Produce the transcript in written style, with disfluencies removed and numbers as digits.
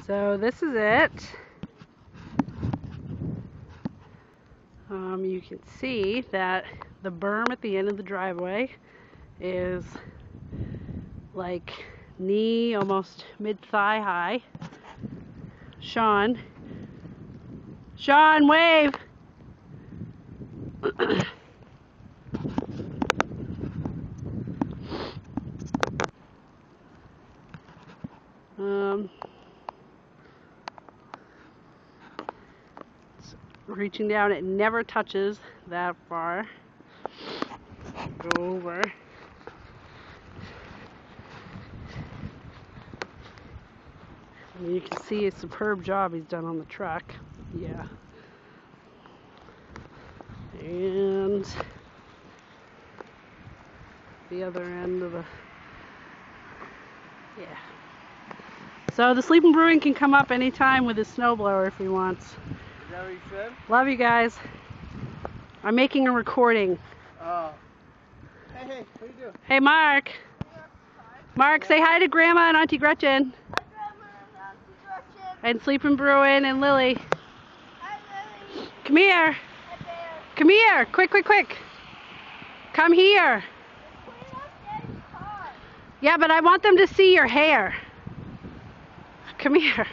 So this is it. You can see that the berm at the end of the driveway is like knee, almost mid-thigh high. Sean, wave! Reaching down, it never touches that far. Go over. And you can see a superb job he's done on the truck. Yeah. And the other end of the... Yeah. So the Sleepin' Bruin can come up anytime with his snowblower if he wants. Is that what you said? Love you guys. I'm making a recording. Oh. Hey, what are you doing? Hey, Mark. Mark, say hi to Grandma and Auntie Gretchen. Hi, Grandma and Auntie Gretchen. And Sleepin' Bruin and Lily. Hi, Lily. Come here. Hi, Bear. Come here. Quick, quick, quick. Come here. Clean up Daddy's car. Yeah, but I want them to see your hair. Come here.